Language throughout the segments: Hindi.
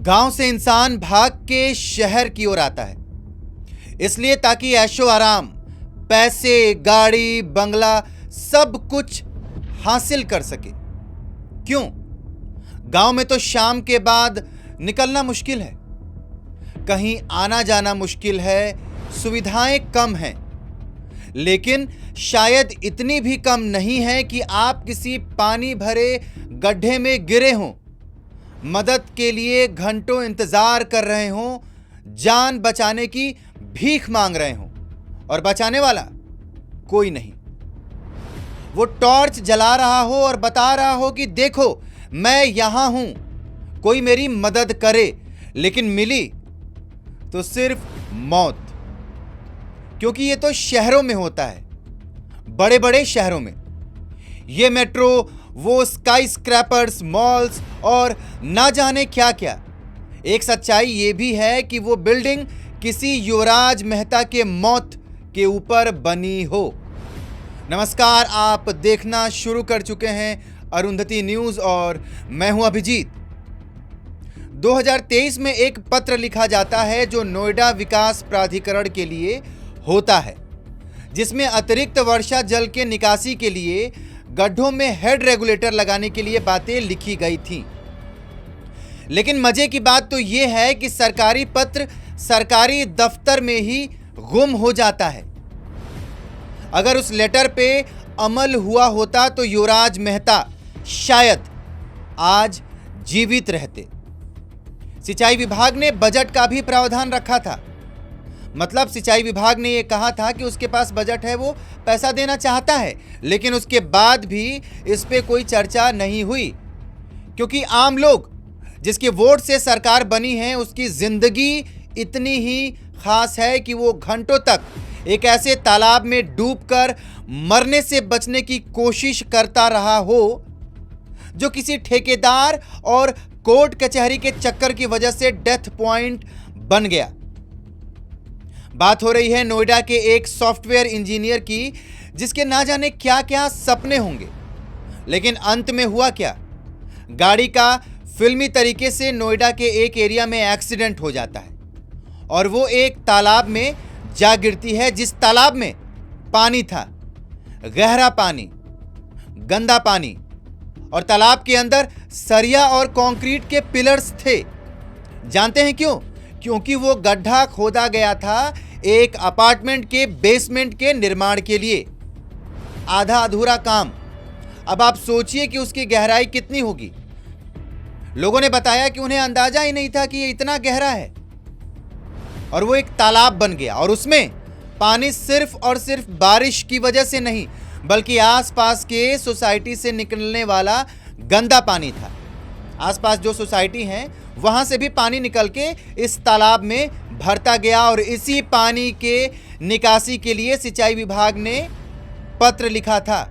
गांव से इंसान भाग के शहर की ओर आता है, इसलिए ताकि ऐशो आराम, पैसे, गाड़ी, बंगला सब कुछ हासिल कर सके। क्यों? गांव में तो शाम के बाद निकलना मुश्किल है, कहीं आना जाना मुश्किल है, सुविधाएं कम हैं, लेकिन शायद इतनी भी कम नहीं है कि आप किसी पानी भरे गड्ढे में गिरे हों, मदद के लिए घंटों इंतजार कर रहे हों, जान बचाने की भीख मांग रहे हों और बचाने वाला कोई नहीं। वो टॉर्च जला रहा हो और बता रहा हो कि देखो मैं यहां हूं, कोई मेरी मदद करे, लेकिन मिली तो सिर्फ मौत। क्योंकि ये तो शहरों में होता है, बड़े बड़े शहरों में। ये मेट्रो, वो स्काई स्क्रैपर्स, मॉल्स और ना जाने क्या क्या। एक सच्चाई ये भी है कि वो बिल्डिंग किसी युवराज मेहता के मौत के ऊपर बनी हो। नमस्कार, आप देखना शुरू कर चुके हैं अरुंधति न्यूज़ और मैं हूं अभिजीत। 2023 में एक पत्र लिखा जाता है जो नोएडा विकास प्राधिकरण के लिए होता है, जिसमें अतिरिक्त वर्षा जल के निकासी के लिए गड्ढों में हेड रेगुलेटर लगाने के लिए बातें लिखी गई थीं। लेकिन मजे की बात तो यह है कि सरकारी पत्र सरकारी दफ्तर में ही गुम हो जाता है। अगर उस लेटर पे अमल हुआ होता तो युवराज मेहता शायद आज जीवित रहते। सिंचाई विभाग ने बजट का भी प्रावधान रखा था। मतलब सिंचाई विभाग ने यह कहा था कि उसके पास बजट है, वो पैसा देना चाहता है, लेकिन उसके बाद भी इस पे कोई चर्चा नहीं हुई, क्योंकि आम लोग जिसके वोट से सरकार बनी है उसकी जिंदगी इतनी ही खास है कि वो घंटों तक एक ऐसे तालाब में डूबकर मरने से बचने की कोशिश करता रहा हो जो किसी ठेकेदार और कोर्ट कचहरी के चक्कर की वजह से डेथ पॉइंट बन गया। बात हो रही है नोएडा के एक सॉफ्टवेयर इंजीनियर की, जिसके ना जाने क्या क्या सपने होंगे, लेकिन अंत में हुआ क्या? गाड़ी का फिल्मी तरीके से नोएडा के एक एरिया में एक्सीडेंट हो जाता है और वो एक तालाब में जा गिरती है, जिस तालाब में पानी था, गहरा पानी, गंदा पानी, और तालाब के अंदर सरिया और कंक्रीट के पिलर्स थे। जानते हैं क्यों? क्योंकि वो गड्ढा खोदा गया था एक अपार्टमेंट के बेसमेंट के निर्माण के लिए। आधा अधूरा काम। अब आप सोचिए कि उसकी गहराई कितनी होगी। लोगों ने बताया कि उन्हें अंदाजा ही नहीं था कि ये इतना गहरा है, और वो एक तालाब बन गया, और उसमें पानी सिर्फ और सिर्फ बारिश की वजह से नहीं, बल्कि आसपास के सोसाइटी से निकलने वाला गंदा पानी था। आसपास जो सोसाइटी हैं वहां से भी पानी निकल के इस तालाब में भरता गया, और इसी पानी के निकासी के लिए सिंचाई विभाग ने पत्र लिखा था।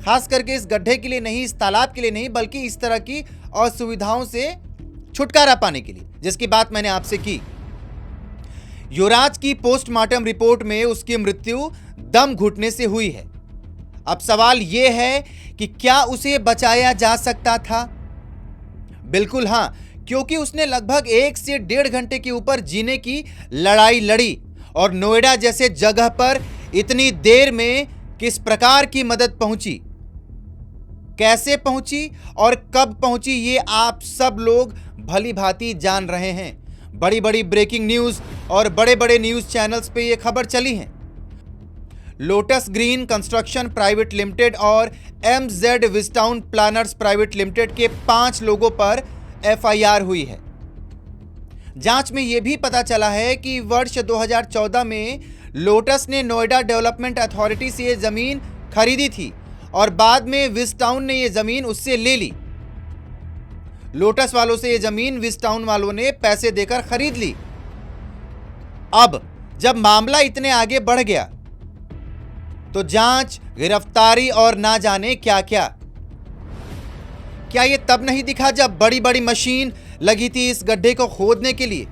खास करके इस गड्ढे के लिए नहीं, इस तालाब के लिए नहीं, बल्कि इस तरह की असुविधाओं से छुटकारा पाने के लिए, जिसकी बात मैंने आपसे की। युवराज की पोस्टमार्टम रिपोर्ट में उसकी मृत्यु दम घुटने से हुई है। अब सवाल यह है कि क्या उसे बचाया जा सकता था? बिल्कुल हां, क्योंकि उसने लगभग 1 से 1.5 घंटे के ऊपर जीने की लड़ाई लड़ी, और नोएडा जैसे जगह पर इतनी देर में किस प्रकार की मदद पहुंची, कैसे पहुंची और कब पहुंची, ये आप सब लोग भली भांति जान रहे हैं। बड़ी बड़ी ब्रेकिंग न्यूज़ और बड़े बड़े न्यूज़ चैनल्स पे ये खबर चली है। Lotus green construction private limited और MZ Wish Town planners private limited के 5 लोगों पर FIR हुई है। जांच में यह भी पता चला है कि वर्ष 2014 में लोटस ने नोएडा डेवलपमेंट अथॉरिटी से ये जमीन खरीदी थी, और बाद में विस्टाउन ने ये जमीन उससे ले ली। लोटस वालों से ये जमीन विस्टाउन वालों ने पैसे देकर खरीद ली। अब जब मामला इतने आगे बढ़ गया तो जांच, गिरफ्तारी और ना जाने क्या क्या। क्या ये तब नहीं दिखा जब बड़ी बड़ी मशीन लगी थी इस गड्ढे को खोदने के लिए?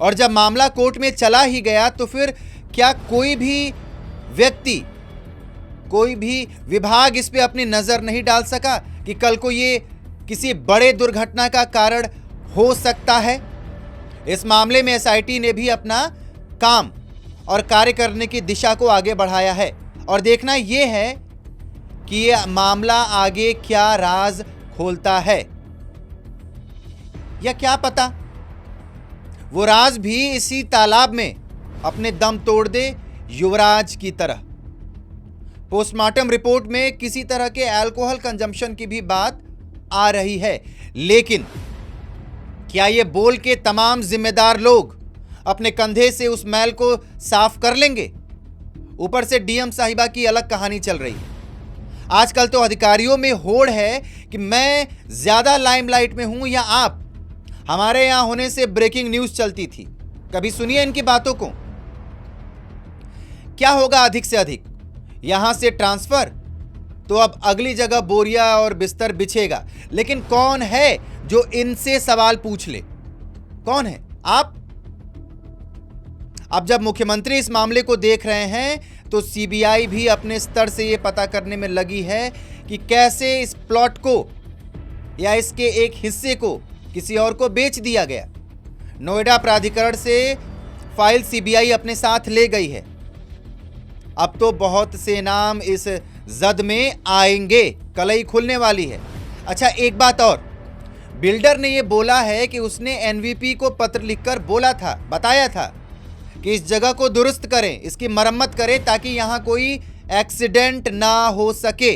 और जब मामला कोर्ट में चला ही गया तो फिर क्या कोई भी व्यक्ति, कोई भी विभाग इस पे अपनी नजर नहीं डाल सका कि कल को ये किसी बड़े दुर्घटना का कारण हो सकता है। इस मामले में एसआईटी ने भी अपना काम और कार्य करने की दिशा को आगे बढ़ाया है और देखना यह है कि यह मामला आगे क्या राज खोलता है, या क्या पता वो राज भी इसी तालाब में अपने दम तोड़ दे, युवराज की तरह। पोस्टमार्टम रिपोर्ट में किसी तरह के अल्कोहल कंजम्पशन की भी बात आ रही है, लेकिन क्या ये बोल के तमाम जिम्मेदार लोग अपने कंधे से उस मैल को साफ कर लेंगे? ऊपर से डीएम साहिबा की अलग कहानी चल रही है। आजकल तो अधिकारियों में होड़ है कि मैं ज्यादा लाइमलाइट में हूं या आप। हमारे यहां होने से ब्रेकिंग न्यूज चलती थी, कभी सुनिए इनकी बातों को। क्या होगा अधिक से अधिक? यहां से ट्रांसफर तो अब अगली जगह बोरिया और बिस्तर बिछेगा, लेकिन कौन है जो इनसे सवाल पूछ ले? कौन है? आप? अब जब मुख्यमंत्री इस मामले को देख रहे हैं तो सीबीआई भी अपने स्तर से यह पता करने में लगी है कि कैसे इस प्लॉट को या इसके एक हिस्से को किसी और को बेच दिया गया। नोएडा प्राधिकरण से फाइल सीबीआई अपने साथ ले गई है। अब तो बहुत से नाम इस जद में आएंगे, कलई खुलने वाली है। अच्छा, एक बात और, बिल्डर ने यह बोला है कि उसने एनवीपी को पत्र लिखकर बताया था कि इस जगह को दुरुस्त करें, इसकी मरम्मत करें ताकि यहां कोई एक्सीडेंट ना हो सके।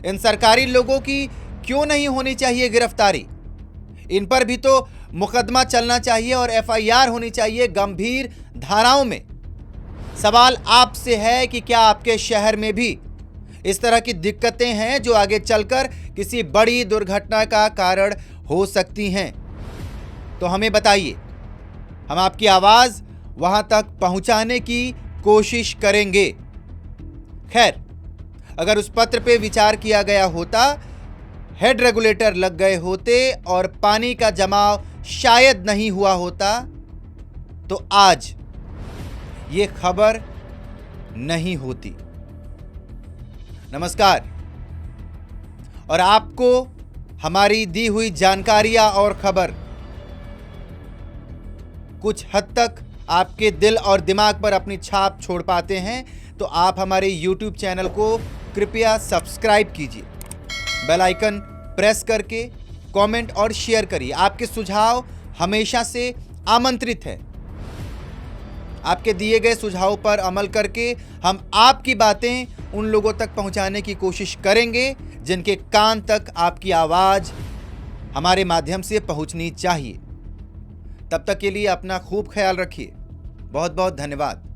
इन सरकारी लोगों की क्यों नहीं होनी चाहिए गिरफ्तारी? इन पर भी तो मुकदमा चलना चाहिए और एफआईआर होनी चाहिए गंभीर धाराओं में। सवाल आपसे है कि क्या आपके शहर में भी इस तरह की दिक्कतें हैं जो आगे चलकर किसी बड़ी दुर्घटना का कारण हो सकती हैं? तो हमें बताइए, हम आपकी आवाज वहां तक पहुंचाने की कोशिश करेंगे। खैर, अगर उस पत्र पे विचार किया गया होता, हेड रेगुलेटर लग गए होते और पानी का जमाव शायद नहीं हुआ होता, तो आज ये खबर नहीं होती। नमस्कार। और आपको हमारी दी हुई जानकारियां और खबर कुछ हद तक आपके दिल और दिमाग पर अपनी छाप छोड़ पाते हैं, तो आप हमारे YouTube चैनल को कृपया सब्सक्राइब कीजिए, बेल आइकन प्रेस करके कमेंट और शेयर करिए। आपके सुझाव हमेशा से आमंत्रित हैं। आपके दिए गए सुझाव पर अमल करके हम आपकी बातें उन लोगों तक पहुंचाने की कोशिश करेंगे जिनके कान तक आपकी आवाज़ हमारे माध्यम से पहुंचनी चाहिए। तब तक के लिए अपना खूब ख्याल रखिए। बहुत बहुत धन्यवाद।